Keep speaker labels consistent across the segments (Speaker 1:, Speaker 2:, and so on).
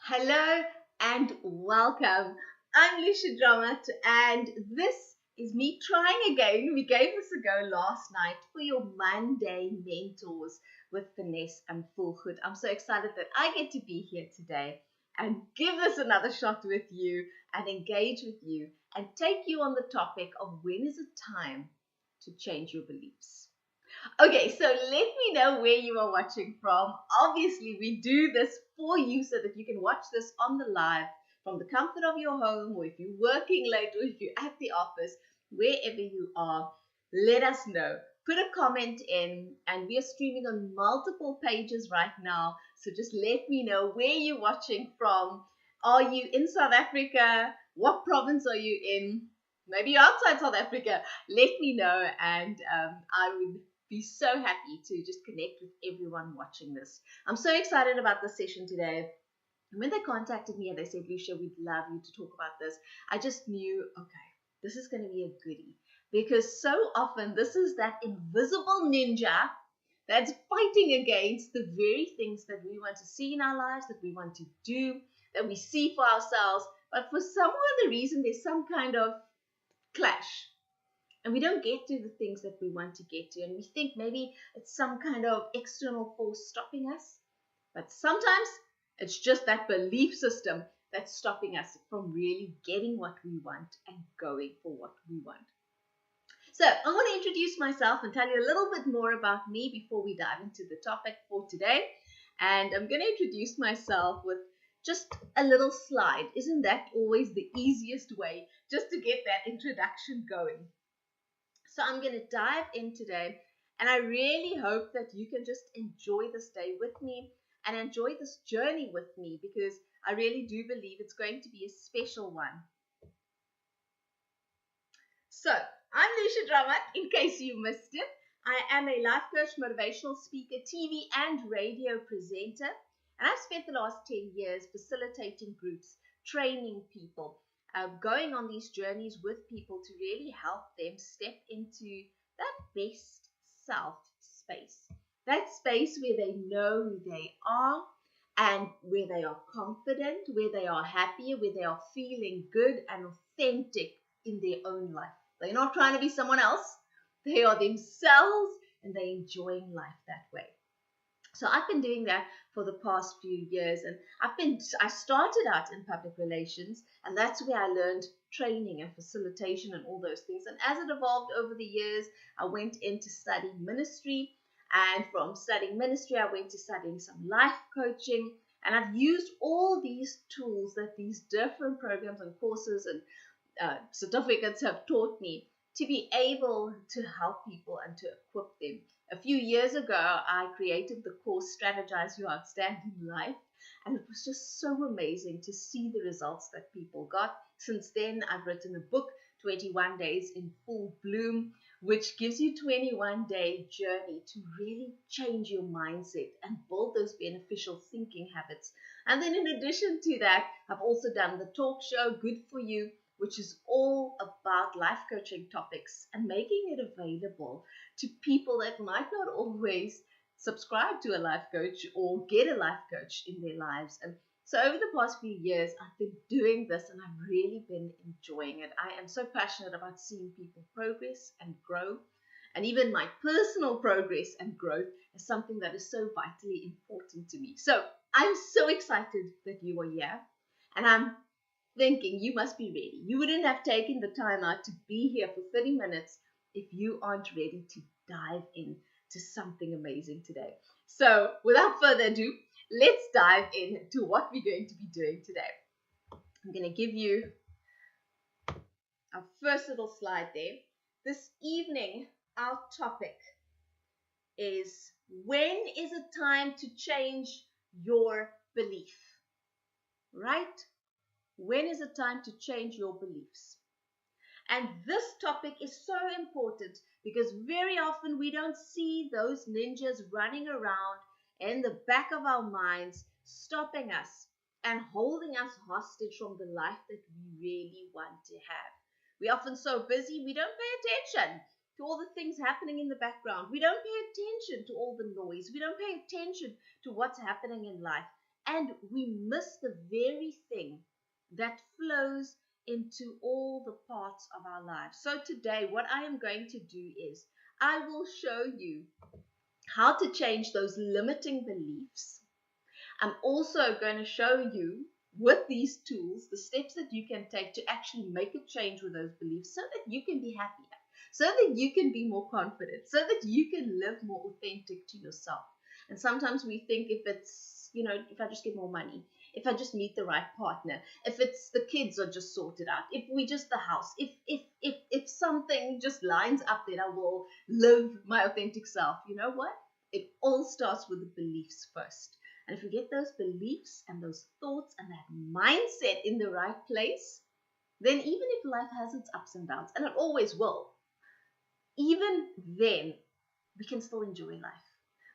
Speaker 1: Hello and welcome. I'm Lucia Dramat and this is me trying again. We gave this a go last night for your Monday mentors with finesse and full goed. I'm so excited that I get to be here today and give this another shot with you and engage with you and take you on the topic of when is it time to change your beliefs. Okay, so let me know where you are watching from. Obviously, we do this for you so that you can watch this on the live from the comfort of your home, or if you're working late, or if you're at the office, wherever you are, let us know. Put a comment in, and we are streaming on multiple pages right now, so just let me know where you're watching from. Are you in South Africa? What province are you in? Maybe you're outside South Africa. Let me know, and I would be so happy to just connect with everyone watching this. I'm so excited about this session today. And when they contacted me and they said, Lucia, we'd love you to talk about this, I just knew, okay, this is going to be a goodie. Because so often this is that invisible ninja that's fighting against the very things that we want to see in our lives, that we want to do, that we see for ourselves. But for some other reason, there's some kind of clash. And we don't get to the things that we want to get to. And we think maybe it's some kind of external force stopping us. But sometimes it's just that belief system that's stopping us from really getting what we want and going for what we want. So I want to introduce myself and tell you a little bit more about me before we dive into the topic for today. And I'm going to introduce myself with just a little slide. Isn't that always the easiest way just to get that introduction going? So I'm going to dive in today, and I really hope that you can just enjoy this day with me and enjoy this journey with me, because I really do believe it's going to be a special one. So I'm Lucia Dramat, in case you missed it. I am a life coach, motivational speaker, TV and radio presenter, and I've spent the last 10 years facilitating groups, training people, going on these journeys with people to really help them step into that best self space. That space where they know who they are and where they are confident, where they are happier, where they are feeling good and authentic in their own life. They're not trying to be someone else. They are themselves and they're enjoying life that way. So I've been doing that for the past few years, and I started out in public relations, and that's where I learned training and facilitation and all those things. And as it evolved over the years, I went into studying ministry, and from studying ministry, I went to studying some life coaching, and I've used all these tools that these different programs and courses and certificates have taught me to be able to help people and to equip them. A few years ago, I created the course Strategize Your Outstanding Life, and it was just so amazing to see the results that people got. Since then, I've written a book, 21 Days in Full Bloom, which gives you a 21-day journey to really change your mindset and build those beneficial thinking habits. And then in addition to that, I've also done the talk show, Good For You, which is all about life coaching topics and making it available to people that might not always subscribe to a life coach or get a life coach in their lives. And so over the past few years, I've been doing this and I've really been enjoying it. I am so passionate about seeing people progress and grow. And even my personal progress and growth is something that is so vitally important to me. So I'm so excited that you are here, and I'm thinking you must be ready. You wouldn't have taken the time out to be here for 30 minutes if you aren't ready to dive into something amazing today. So without further ado, let's dive into what we're going to be doing today. I'm going to give you our first little slide there. This evening, our topic is, when is it time to change your belief? Right? When is it time to change your beliefs? And this topic is so important because very often we don't see those ninjas running around in the back of our minds, stopping us and holding us hostage from the life that we really want to have. We're often so busy, we don't pay attention to all the things happening in the background. We don't pay attention to all the noise. We don't pay attention to what's happening in life. And we miss the very thing that flows into all the parts of our lives. So today, what I am going to do is I will show you how to change those limiting beliefs. I'm also going to show you with these tools the steps that you can take to actually make a change with those beliefs so that you can be happier, so that you can be more confident, so that you can live more authentic to yourself. And sometimes we think if it's, if I just get more money, if I just meet the right partner, if it's the kids are just sorted out, if we just the house, if something just lines up, then I will live my authentic self. You know what? It all starts with the beliefs first. And if we get those beliefs and those thoughts and that mindset in the right place, then even if life has its ups and downs, and it always will, even then we can still enjoy life.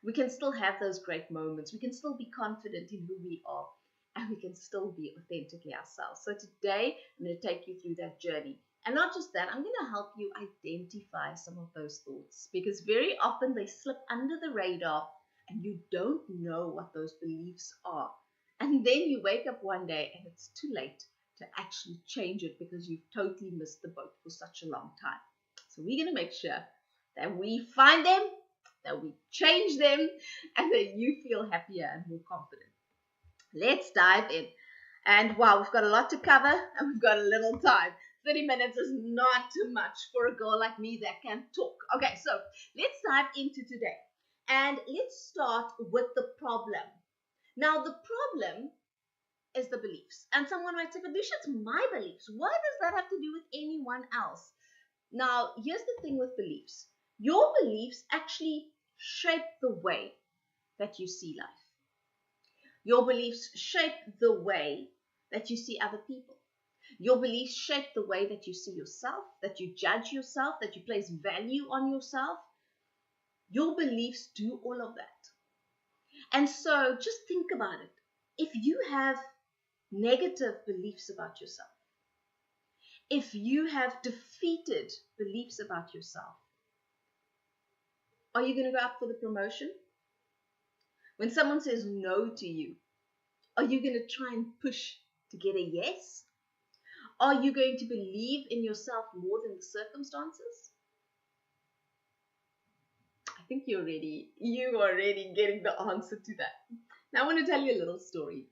Speaker 1: We can still have those great moments. We can still be confident in who we are. And we can still be authentically ourselves. So today, I'm going to take you through that journey. And not just that, I'm going to help you identify some of those thoughts. Because very often they slip under the radar and you don't know what those beliefs are. And then you wake up one day and it's too late to actually change it because you've totally missed the boat for such a long time. So we're going to make sure that we find them, that we change them, and that you feel happier and more confident. Let's dive in. And wow, we've got a lot to cover and we've got a little time. 30 minutes is not too much for a girl like me that can talk. Okay, so let's dive into today. And let's start with the problem. Now, the problem is the beliefs. And someone might say, but Lucia, it's my beliefs. What does that have to do with anyone else? Now, here's the thing with beliefs. Your beliefs actually shape the way that you see life. Your beliefs shape the way that you see other people. Your beliefs shape the way that you see yourself, that you judge yourself, that you place value on yourself. Your beliefs do all of that. And so just think about it. If you have negative beliefs about yourself, if you have defeated beliefs about yourself, are you going to go up for the promotion? When someone says no to you, are you going to try and push to get a yes? Are you going to believe in yourself more than the circumstances? I think you are already getting the answer to that. Now I want to tell you a little story.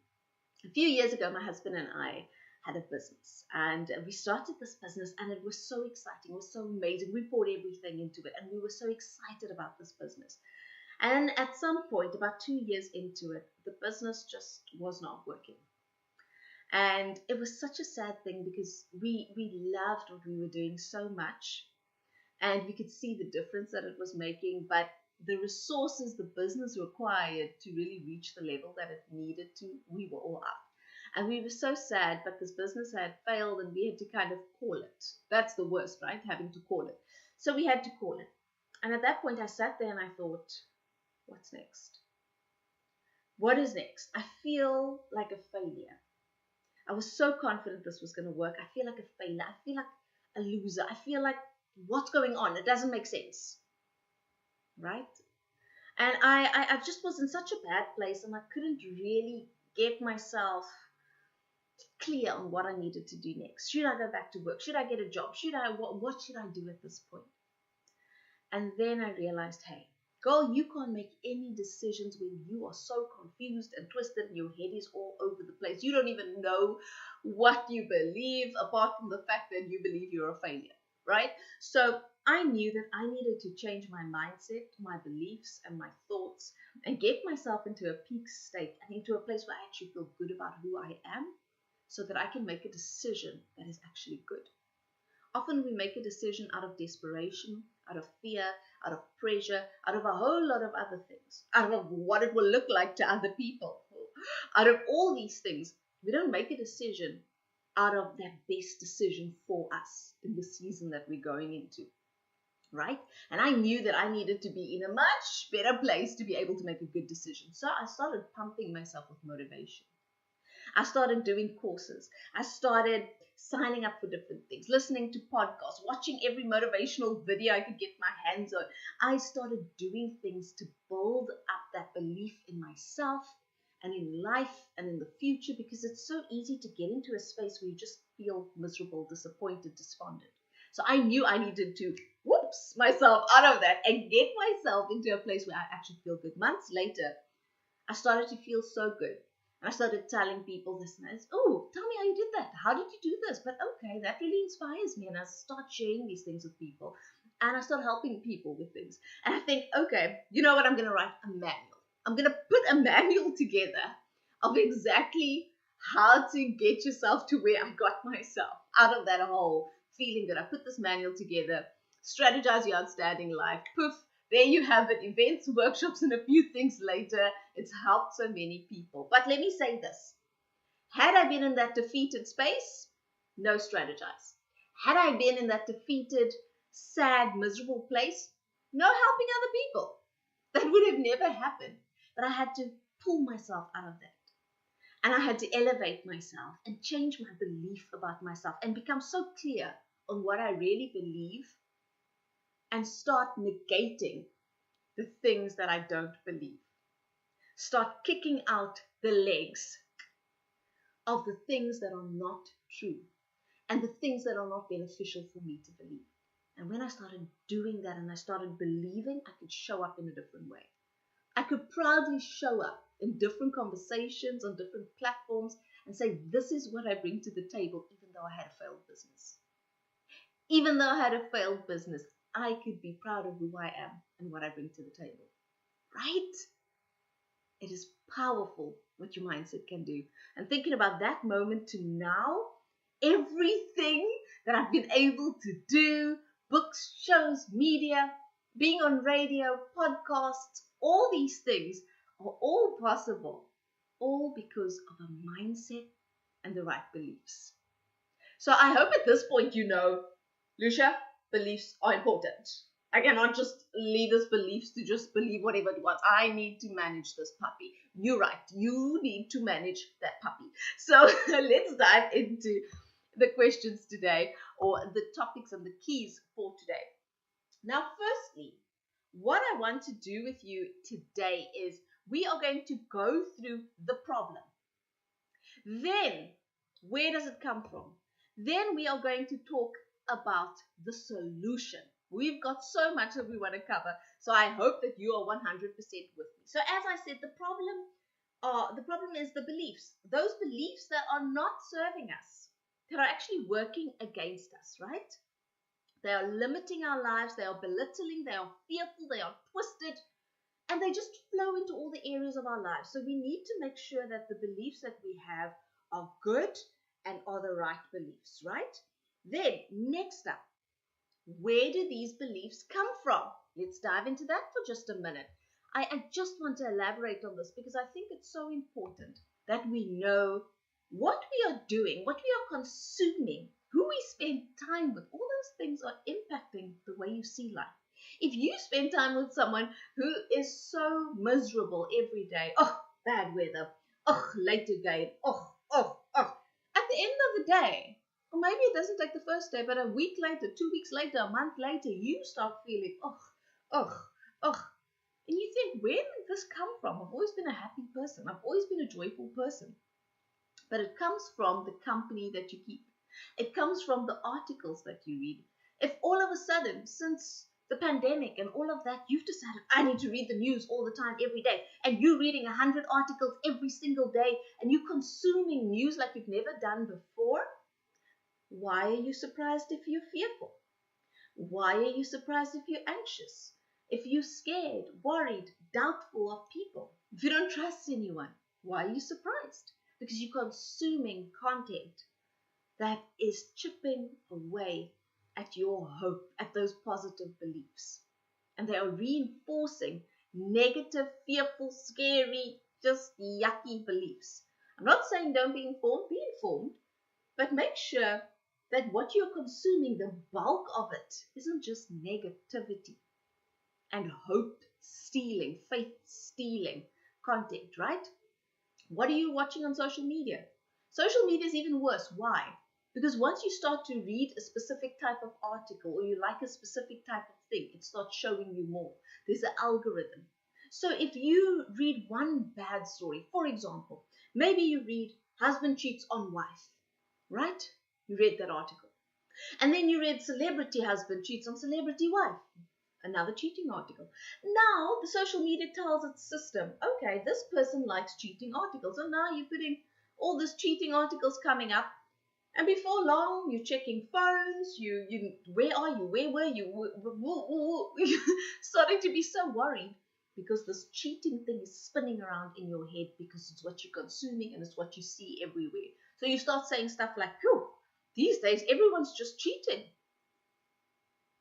Speaker 1: A few years ago, my husband and I had a business, and we started this business, and it was so exciting. It was so amazing. We poured everything into it, and we were so excited about this business. And at some point, about 2 years into it, the business just was not working. And it was such a sad thing because we loved what we were doing so much. And we could see the difference that it was making. But the resources the business required to really reach the level that it needed to, we were all out. And we were so sad, but this business had failed and we had to kind of call it. That's the worst, right? Having to call it. So we had to call it. And at that point, I sat there and I thought, what's next? What is next? I feel like a failure. I was so confident this was going to work. I feel like a failure. I feel like a loser. I feel like, what's going on? It doesn't make sense. Right? And I just was in such a bad place and I couldn't really get myself clear on what I needed to do next. Should I go back to work? Should I get a job? What should I do at this point? And then I realized, hey, girl, you can't make any decisions when you are so confused and twisted and your head is all over the place. You don't even know what you believe apart from the fact that you believe you're a failure, right? So I knew that I needed to change my mindset, my beliefs and my thoughts and get myself into a peak state and into a place where I actually feel good about who I am so that I can make a decision that is actually good. Often we make a decision out of desperation, out of fear, out of pressure, out of a whole lot of other things, out of what it will look like to other people. Out of all these things, we don't make a decision out of that best decision for us in the season that we're going into, right? And I knew that I needed to be in a much better place to be able to make a good decision. So I started pumping myself with motivation. I started doing courses. I started signing up for different things, listening to podcasts, watching every motivational video I could get my hands on. I started doing things to build up that belief in myself and in life and in the future, because it's so easy to get into a space where you just feel miserable, disappointed, despondent. So I knew I needed to whoops myself out of that and get myself into a place where I actually feel good. Months later, I started to feel so good. And I started telling people this and this. Oh, tell me how you did that. How did you do this? But okay, that really inspires me. And I start sharing these things with people. And I start helping people with things. And I think, okay, you know what? I'm going to write a manual. I'm going to put a manual together of exactly how to get yourself to where I got myself out of that whole feeling that I put this manual together, strategize your outstanding life. Poof, there you have it. Events, workshops, and a few things later. It's helped so many people. But let me say this. Had I been in that defeated space, no strategize. Had I been in that defeated, sad, miserable place, no helping other people. That would have never happened. But I had to pull myself out of that. And I had to elevate myself and change my belief about myself and become so clear on what I really believe and start negating the things that I don't believe. Start kicking out the legs of the things that are not true and the things that are not beneficial for me to believe. And when I started doing that and I started believing, I could show up in a different way. I could proudly show up in different conversations on different platforms and say, this is what I bring to the table, even though I had a failed business. Even though I had a failed business, I could be proud of who I am and what I bring to the table. Right? It is powerful what your mindset can do. And thinking about that moment to now, everything that I've been able to do, books, shows, media, being on radio, podcasts, all these things are all possible, all because of a mindset and the right beliefs. So I hope at this point you know, Lucia, beliefs are important. I cannot just leave this beliefs to just believe whatever it wants. I need to manage this puppy. You're right. You need to manage that puppy. So let's dive into the questions today, or the topics and the keys for today. Now, firstly, what I want to do with you today is we are going to go through the problem. Then, where does it come from? Then we are going to talk about the solution. We've got so much that we want to cover, so I hope that you are 100% with me. So as I said, the problem is the beliefs. Those beliefs that are not serving us, that are actually working against us, right? They are limiting our lives, they are belittling, they are fearful, they are twisted, and they just flow into all the areas of our lives. So we need to make sure that the beliefs that we have are good and are the right beliefs, right? Then, next up, where do these beliefs come from? Let's dive into that for just a minute. I just want to elaborate on this because I think it's so important that we know what we are doing, what we are consuming, who we spend time with. All those things are impacting the way you see life. If you spend time with someone who is so miserable every day, oh, bad weather, oh, late again, oh, at the end of the day, or maybe it doesn't take the first day, but a week later, 2 weeks later, a month later, you start feeling, and you think, where did this come from? I've always been a happy person. I've always been a joyful person. But it comes from the company that you keep. It comes from the articles that you read. If all of a sudden, since the pandemic and all of that, you've decided, I need to read the news all the time, every day, and you're reading 100 articles every single day, and you're consuming news like you've never done before, why are you surprised if you're fearful? Why are you surprised if you're anxious? If you're scared, worried, doubtful of people? If you don't trust anyone, why are you surprised? Because you're consuming content that is chipping away at your hope, at those positive beliefs. And they are reinforcing negative, fearful, scary, just yucky beliefs. I'm not saying don't be informed, but make sure that what you're consuming, the bulk of it, isn't just negativity and hope-stealing, faith-stealing content, right? What are you watching on social media? Social media is even worse. Why? Because once you start to read a specific type of article or you like a specific type of thing, it starts showing you more. There's an algorithm. So if you read one bad story, for example, maybe you read husband cheats on wife, right? You read that article. And then you read celebrity husband cheats on celebrity wife, another cheating article. Now the social media tells its system, okay, this person likes cheating articles. So now you're putting all these cheating articles coming up. And before long, you're checking phones, where are you, where were you, starting to be so worried because this cheating thing is spinning around in your head because it's what you're consuming and it's what you see everywhere. So you start saying stuff like, phew, these days everyone's just cheating.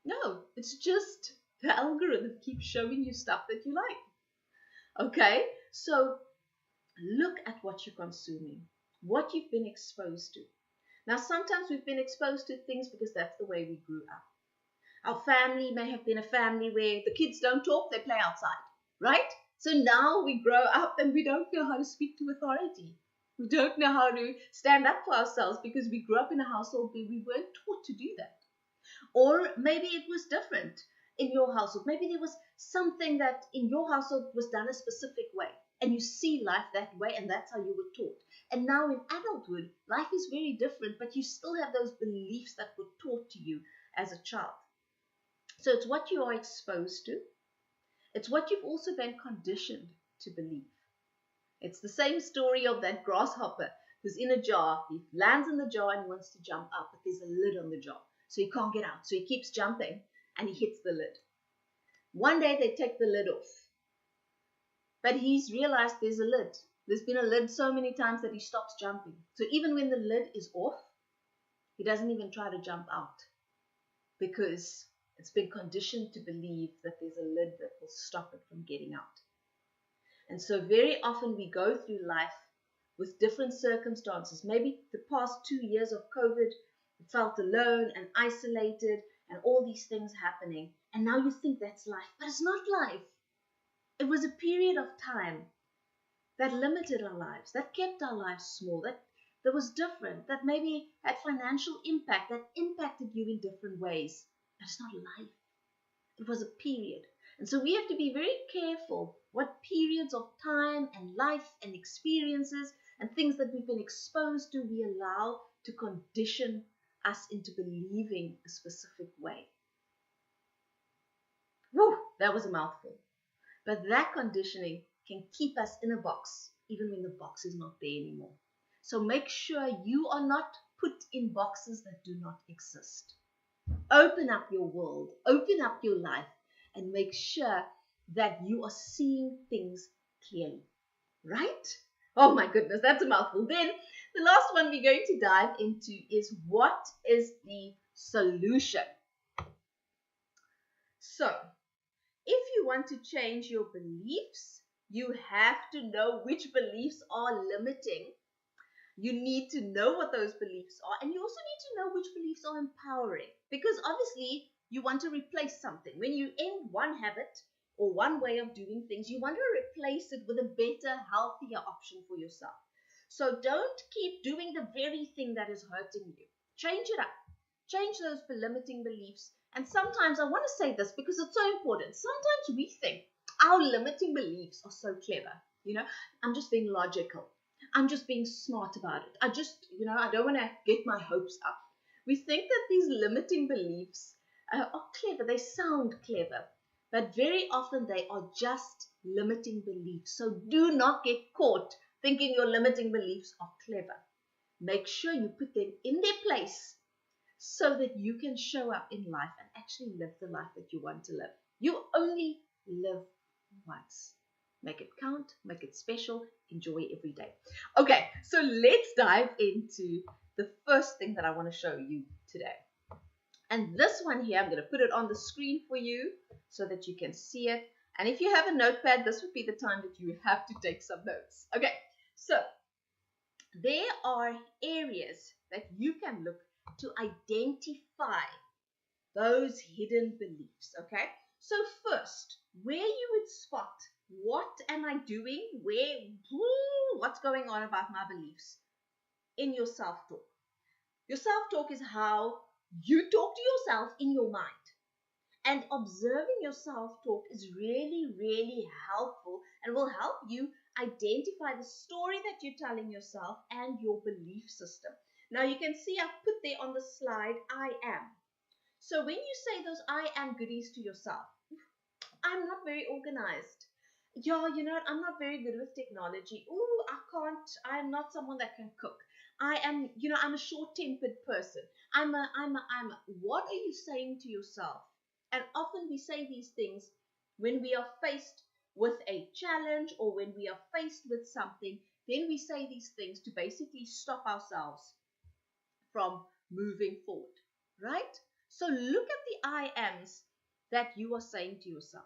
Speaker 1: No, it's just the algorithm keeps showing you stuff that you like. Okay, so look at what you're consuming, what you've been exposed to. Now, sometimes we've been exposed to things because that's the way we grew up. Our family may have been a family where the kids don't talk, they play outside, right? So now we grow up and we don't know how to speak to authority. We don't know how to stand up for ourselves because we grew up in a household where we weren't taught to do that. Or maybe it was different in your household. Maybe there was something that in your household was done a specific way and you see life that way and that's how you were taught. And now in adulthood, life is very different, but you still have those beliefs that were taught to you as a child. So it's what you are exposed to. It's what you've also been conditioned to believe. It's the same story of that grasshopper who's in a jar. He lands in the jar and he wants to jump out, but there's a lid on the jar. So he can't get out. So he keeps jumping and he hits the lid. One day they take the lid off. But he's realized there's a lid. There's been a lid so many times that he stops jumping. So even when the lid is off, he doesn't even try to jump out because it's been conditioned to believe that there's a lid that will stop it from getting out. And so very often we go through life with different circumstances. Maybe the past 2 years of COVID, you felt alone and isolated and all these things happening. And now you think that's life, but it's not life. It was a period of time that limited our lives, that kept our lives small, that was different, that maybe had financial impact, that impacted you in different ways. But it's not life. It was a period. And so we have to be very careful what periods of time and life and experiences and things that we've been exposed to we allow to condition us into believing a specific way. Whew, that was a mouthful. But that conditioning can keep us in a box, even when the box is not there anymore. So make sure you are not put in boxes that do not exist. Open up your world, open up your life, and make sure that you are seeing things clearly. Right? Oh my goodness, that's a mouthful. Then the last one we're going to dive into is what is the solution? So, if you want to change your beliefs, you have to know which beliefs are limiting. You need to know what those beliefs are, and you also need to know which beliefs are empowering. Because obviously, you want to replace something. When you end one habit or one way of doing things, you want to replace it with a better, healthier option for yourself. So don't keep doing the very thing that is hurting you. Change it up. Change those limiting beliefs. And sometimes, I want to say this because it's so important. Sometimes we think our limiting beliefs are so clever. I'm just being logical. I'm just being smart about it. I don't want to get my hopes up. We think that these limiting beliefs are clever. They sound clever. But very often they are just limiting beliefs. So do not get caught thinking your limiting beliefs are clever. Make sure you put them in their place so that you can show up in life and actually live the life that you want to live. You only live once. Make it count, make it special, enjoy every day. Okay, so let's dive into the first thing that I want to show you today. And this one here, I'm going to put it on the screen for you so that you can see it. And if you have a notepad, this would be the time that you have to take some notes. Okay, so there are areas that you can look to identify those hidden beliefs. Okay, so first, where you would spot what am I doing, what's going on about my beliefs in your self-talk. Your self-talk is how you talk to yourself in your mind. And observing your self-talk is really, really helpful and will help you identify the story that you're telling yourself and your belief system. Now you can see I've put there on the slide, I am. So when you say those I am goodies to yourself, I'm not very organized. Yeah, you know what? I'm not very good with technology. Ooh, I'm not someone that can cook. I'm a short-tempered person. What are you saying to yourself? And often we say these things when we are faced with a challenge or when we are faced with something, then we say these things to basically stop ourselves from moving forward, right? So look at the I ams that you are saying to yourself.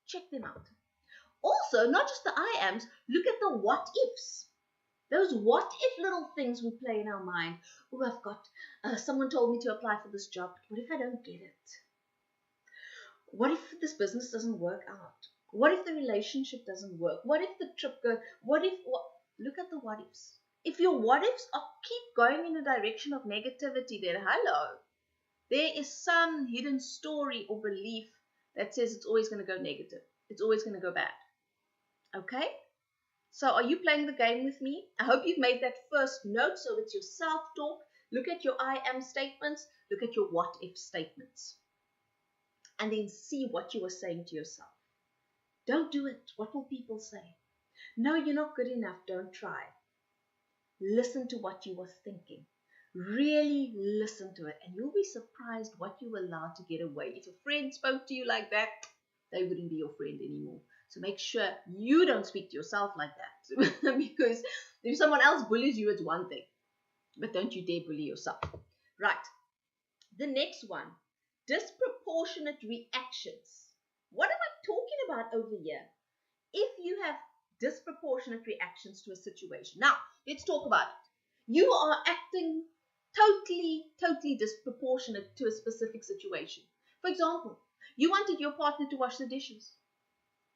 Speaker 1: Check them out. Also, not just the I ams, look at the what ifs. Those what if little things we play in our mind. Oh, I've got, someone told me to apply for this job. What if I don't get it? What if this business doesn't work out? What if the relationship doesn't work? What if the trip goes? Look at the what ifs. If your what ifs keep going in the direction of negativity, then hello. There is some hidden story or belief that says it's always going to go negative. It's always going to go bad. Okay? So are you playing the game with me? I hope you've made that first note. So it's your self-talk. Look at your I am statements. Look at your what if statements. And then see what you are saying to yourself. Don't do it. What will people say? No, you're not good enough. Don't try. Listen to what you were thinking. Really listen to it. And you'll be surprised what you allowed to get away. If a friend spoke to you like that, they wouldn't be your friend anymore. So make sure you don't speak to yourself like that. Because if someone else bullies you, it's one thing. But don't you dare bully yourself. Right. The next one. Disproportionate reactions. What am I talking about over here? If you have disproportionate reactions to a situation. Now, let's talk about it. You are acting totally disproportionate to a specific situation. For example, you wanted your partner to wash the dishes.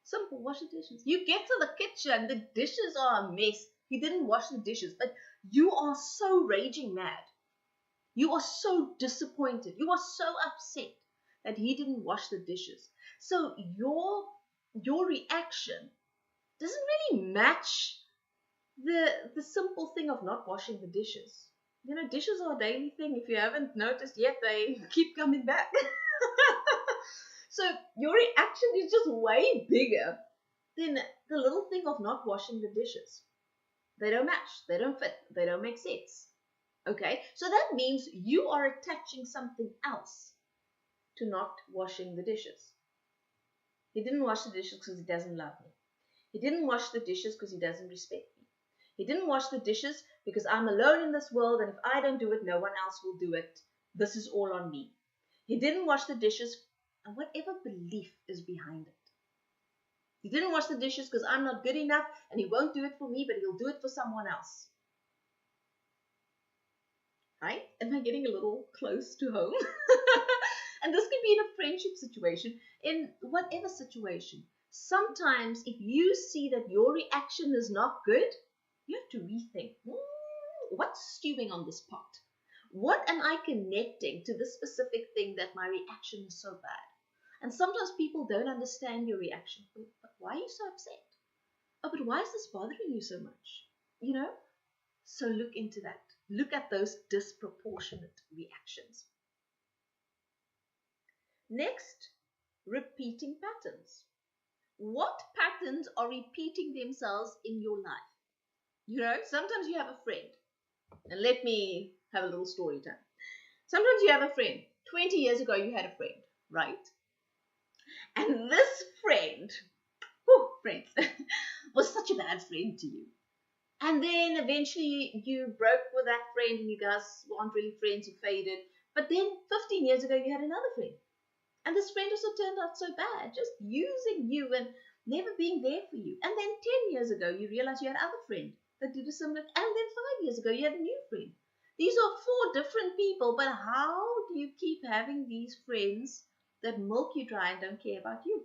Speaker 1: Simple, wash the dishes. You get to the kitchen, the dishes are a mess. He didn't wash the dishes, but you are so raging mad. You are so disappointed. You are so upset that he didn't wash the dishes. So your reaction doesn't really match the simple thing of not washing the dishes. You know, dishes are a daily thing. If you haven't noticed yet, they keep coming back. So your reaction is just way bigger than the little thing of not washing the dishes. They don't match. They don't fit. They don't make sense. Okay, so that means you are attaching something else to not washing the dishes. He didn't wash the dishes because he doesn't love me. He didn't wash the dishes because he doesn't respect me. He didn't wash the dishes because I'm alone in this world, and if I don't do it, no one else will do it. This is all on me. He didn't wash the dishes, and whatever belief is behind it. He didn't wash the dishes because I'm not good enough, and he won't do it for me, but he'll do it for someone else. Right? Am I getting a little close to home? And this could be in a friendship situation, in whatever situation. Sometimes if you see that your reaction is not good, you have to rethink, what's stewing on this pot? What am I connecting to this specific thing that my reaction is so bad? And sometimes people don't understand your reaction. But why are you so upset? Oh, but why is this bothering you so much? You know? So look into that. Look at those disproportionate reactions. Next, repeating patterns. What patterns are repeating themselves in your life? You know, sometimes you have a friend. And let me have a little story time. Sometimes you have a friend. 20 years ago, you had a friend, right? And this friend, was such a bad friend to you. And then eventually you broke with that friend and you guys weren't really friends, you faded. But then 15 years ago, you had another friend. And this friend also turned out so bad, just using you and never being there for you. And then 10 years ago, you realized you had another friend that did a similar. And then 5 years ago, you had a new friend. These are 4 different people, but how do you keep having these friends that milk you dry and don't care about you?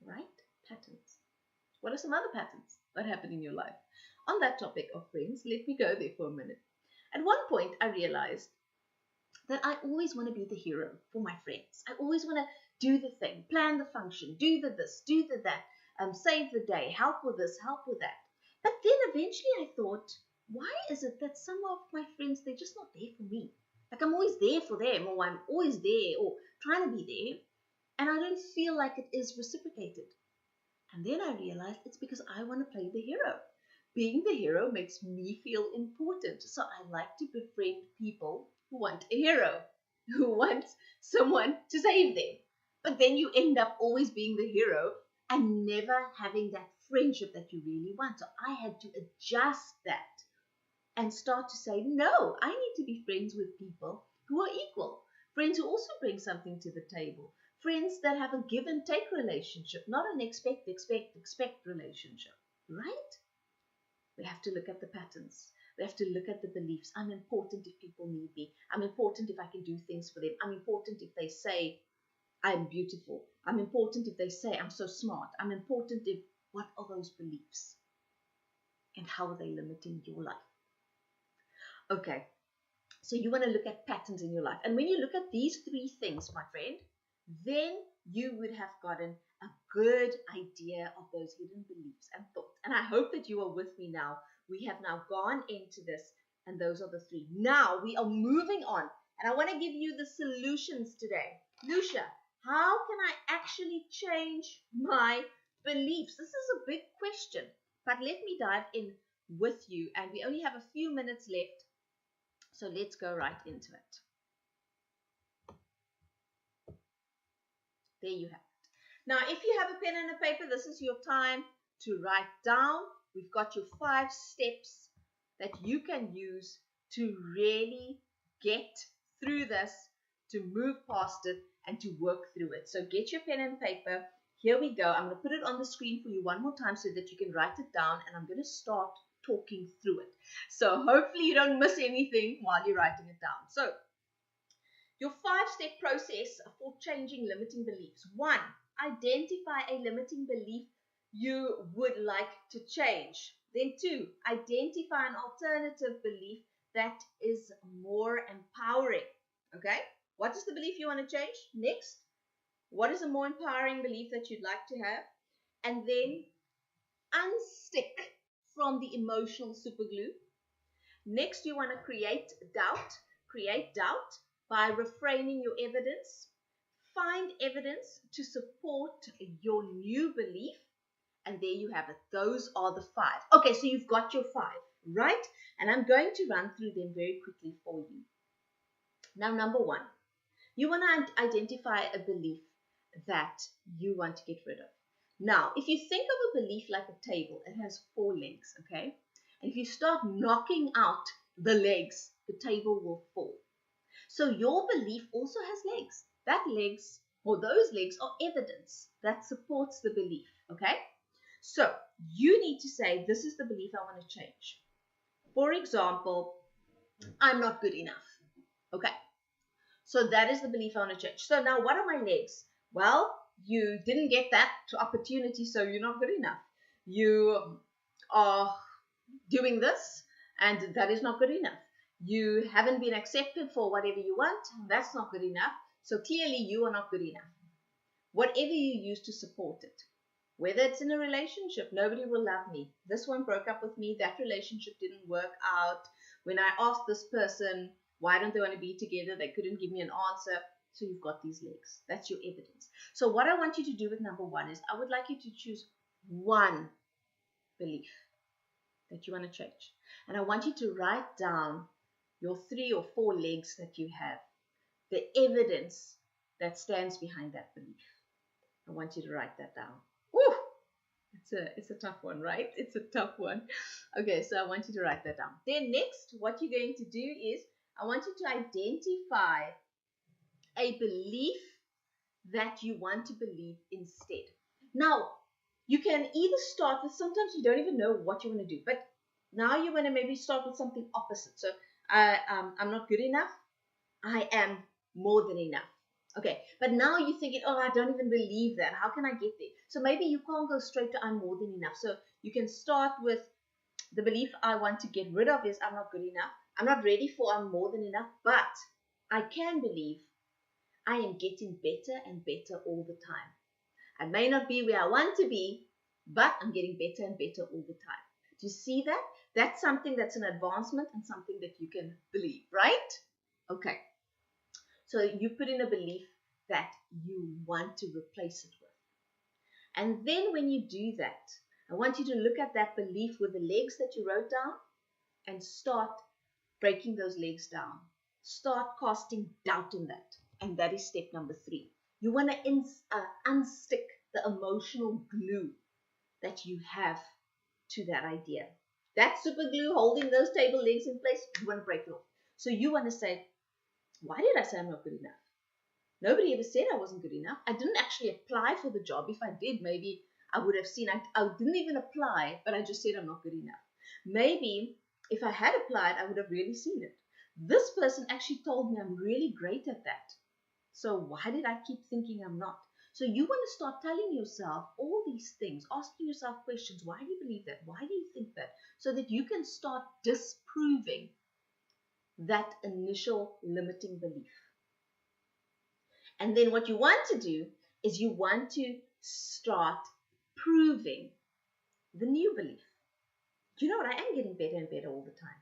Speaker 1: Right? Patterns. What are some other patterns that happen in your life? On that topic of friends, let me go there for a minute. At one point, I realized that I always want to be the hero for my friends. I always want to do the thing, plan the function, do the this, do the that, save the day, help with this, help with that. But then eventually I thought, why is it that some of my friends, they're just not there for me? Like I'm always there for them, or I'm always there, or trying to be there, and I don't feel like it is reciprocated. And then I realized it's because I want to play the hero. Being the hero makes me feel important. So I like to befriend people who want a hero, who want someone to save them. But then you end up always being the hero and never having that friendship that you really want. So I had to adjust that and start to say, no, I need to be friends with people who are equal. Friends who also bring something to the table. Friends that have a give and take relationship, not an expect relationship, right? We have to look at the patterns. We have to look at the beliefs. I'm important if people need me. I'm important if I can do things for them. I'm important if they say I'm beautiful. I'm important if they say I'm so smart. I'm important if, what are those beliefs? And how are they limiting your life? Okay, so you want to look at patterns in your life. And when you look at these three things, my friend, then you would have gotten a good idea of those hidden beliefs and thoughts. And I hope that you are with me now. We have now gone into this, and those are the three. Now we are moving on, and I want to give you the solutions today. Lucia, how can I actually change my beliefs? This is a big question, but let me dive in with you, and we only have a few minutes left, so let's go right into it. There you have it. Now, if you have a pen and a paper, this is your time to write down. We've got your 5 steps that you can use to really get through this, to move past it, and to work through it. So get your pen and paper. Here we go. I'm going to put it on the screen for you one more time so that you can write it down, and I'm going to start talking through it. So hopefully you don't miss anything while you're writing it down. So your 5-step process for changing limiting beliefs. 1, identify a limiting belief you would like to change. Then 2, identify an alternative belief that is more empowering. Okay? What is the belief you want to change? Next, what is a more empowering belief that you'd like to have? And then unstick from the emotional superglue. Next, you want to create doubt. Create doubt by reframing your evidence. Find evidence to support your new belief. And there you have it. Those are the 5. Okay, so you've got your 5, right? And I'm going to run through them very quickly for you. Now, number 1, you want to identify a belief that you want to get rid of. Now, if you think of a belief like a table, it has 4 legs, okay? And if you start knocking out the legs, the table will fall. So your belief also has legs. That legs, or those legs, are evidence that supports the belief, okay? So you need to say, this is the belief I want to change. For example, I'm not good enough, okay? So that is the belief I want to change. So now what are my legs? Well, you didn't get that opportunity, so you're not good enough. You are doing this, and that is not good enough. You haven't been accepted for whatever you want, that's not good enough. So clearly you are not good enough. Whatever you use to support it, whether it's in a relationship, nobody will love me. This one broke up with me, that relationship didn't work out. When I asked this person, why don't they want to be together, they couldn't give me an answer. So you've got these legs. That's your evidence. So what I want you to do with number 1 is I would like you to choose one belief that you want to change. And I want you to write down your 3 or 4 legs that you have, the evidence that stands behind that belief. I want you to write that down. Woo! It's a tough one, right? It's a tough one. Okay, so I want you to write that down. Then next, what you're going to do is I want you to identify a belief that you want to believe instead. Now, you can either start with, sometimes you don't even know what you want to do, but now you want to maybe start with something opposite. So I'm not good enough. I am more than enough. Okay, but now you're thinking, oh, I don't even believe that. How can I get there? So maybe you can't go straight to I'm more than enough. So you can start with the belief I want to get rid of is I'm not good enough. I'm not ready for I'm more than enough, but I can believe I am getting better and better all the time. I may not be where I want to be, but I'm getting better and better all the time. Do you see that? That's something that's an advancement and something that you can believe, right? Okay. So you put in a belief that you want to replace it with. And then when you do that, I want you to look at that belief with the legs that you wrote down and start breaking those legs down. Start casting doubt in that. And that is step number 3. You want to unstick the emotional glue that you have to that idea. That super glue holding those table legs in place, you want to break it off. So you want to say, why did I say I'm not good enough? Nobody ever said I wasn't good enough. I didn't actually apply for the job. If I did, maybe I would have seen. I didn't even apply, but I just said I'm not good enough. Maybe if I had applied, I would have really seen it. This person actually told me I'm really great at that. So why did I keep thinking I'm not? So you want to start telling yourself all these things, asking yourself questions. Why do you believe that? Why do you think that? So that you can start disproving that initial limiting belief. And then what you want to do is you want to start proving the new belief. Do you know what? I am getting better and better all the time.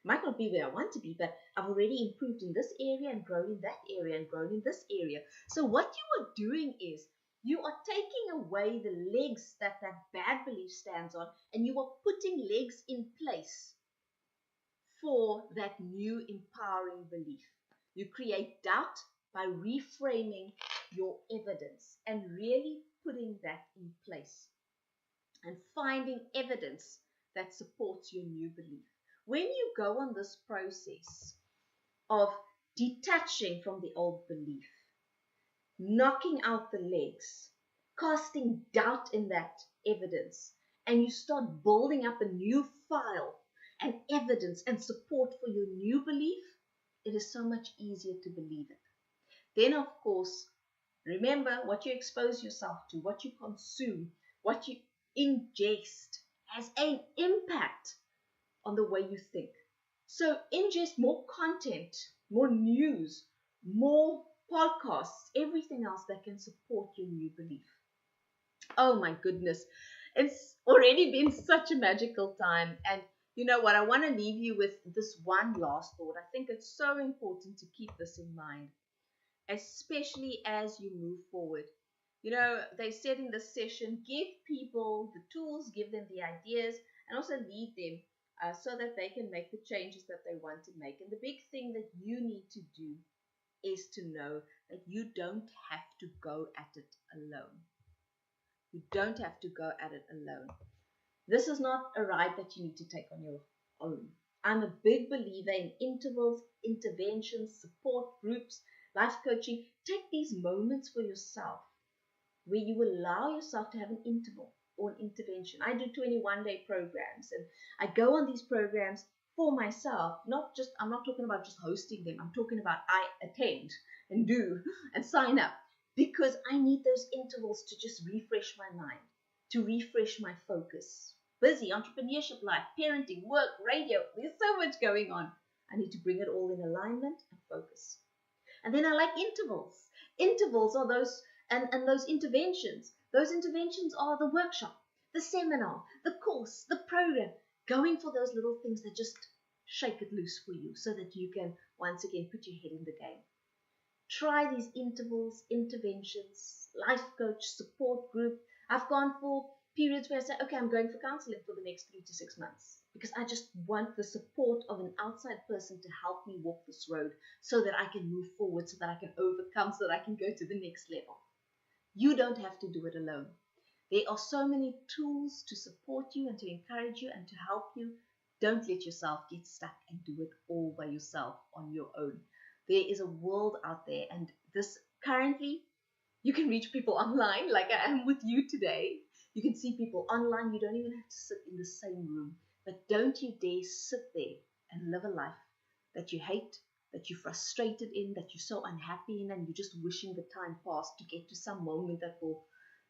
Speaker 1: Might not be where I want to be, but I've already improved in this area and grown in that area and grown in this area. So what you are doing is you are taking away the legs that bad belief stands on, and you are putting legs in place for that new empowering belief. You create doubt by reframing your evidence and really putting that in place and finding evidence that supports your new belief. When you go on this process of detaching from the old belief, knocking out the legs, casting doubt in that evidence, and you start building up a new file and evidence and support for your new belief, it is so much easier to believe it. Then, of course, remember what you expose yourself to, what you consume, what you ingest has an impact on the way you think. So ingest more content, more news, more podcasts, everything else that can support your new belief. Oh my goodness. It's already been such a magical time. And you know what? I want to leave you with this one last thought. I think it's so important to keep this in mind, especially as you move forward. You know, they said in this session, give people the tools, give them the ideas, and also lead them so that they can make the changes that they want to make. And the big thing that you need to do is to know that you don't have to go at it alone. You don't have to go at it alone. This is not a ride that you need to take on your own. I'm a big believer in intervals, interventions, support groups, life coaching. Take these moments for yourself where you allow yourself to have an interval or an intervention. I do 21-day programs, and I go on these programs for myself. I'm not talking about just hosting them. I'm talking about I attend and do and sign up, because I need those intervals to just refresh my mind, to refresh my focus. Busy, entrepreneurship life, parenting, work, radio, there's so much going on. I need to bring it all in alignment and focus. And then I like intervals. Intervals are those, and those interventions. Those interventions are the workshop, the seminar, the course, the program, going for those little things that just shake it loose for you so that you can once again put your head in the game. Try these intervals, interventions, life coach, support group. I've gone for periods where I say, okay, I'm going for counseling for the next 3 to 6 months, because I just want the support of an outside person to help me walk this road so that I can move forward, so that I can overcome, so that I can go to the next level. You don't have to do it alone. There are so many tools to support you and to encourage you and to help you. Don't let yourself get stuck and do it all by yourself on your own. There is a world out there, and this currently, you can reach people online like I am with you today. You can see people online. You don't even have to sit in the same room. But don't you dare sit there and live a life that you hate, that you're frustrated in, that you're so unhappy in, and you're just wishing the time passed to get to some moment that will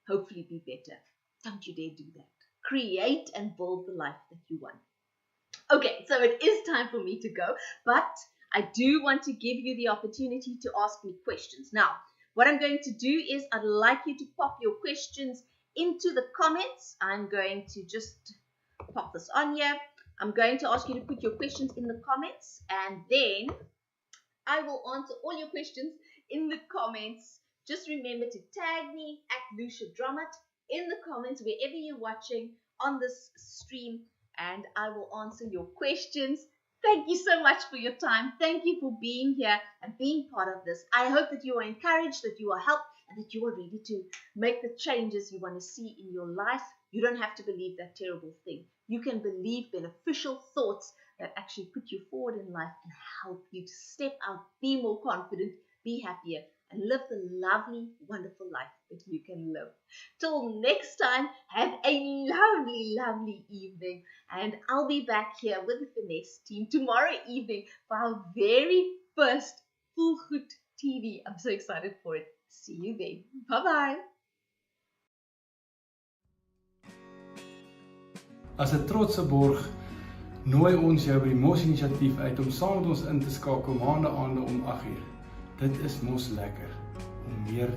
Speaker 1: hopefully be better. Don't you dare do that. Create and build the life that you want. Okay, so it is time for me to go, but I do want to give you the opportunity to ask me questions. Now, what I'm going to do is I'd like you to pop your questions into the comments. I'm going to just pop this on here. I'm going to ask you to put your questions in the comments, and then I will answer all your questions in the comments. Just remember to tag me at Lucia Dramat in the comments wherever you're watching on this stream, and I will answer your questions. Thank you so much for your time. Thank you for being here and being part of this. I hope that you are encouraged, that you are helped, and that you are ready to make the changes you want to see in your life. You don't have to believe that terrible thing. You can believe beneficial thoughts that actually put you forward in life and help you to step out, be more confident, be happier, and live the lovely, wonderful life that you can live. Till next time, have a lovely, lovely evening. And I'll be back here with the Finesse team tomorrow evening for our very first Full Goed TV. I'm so excited for it. See you then. Bye-bye.
Speaker 2: As 'n trotse borg nooi ons jou by die MOS Inisiatief uit om saam met ons in te skakel maandag aande om 8uur. Dit is mos lekker om meer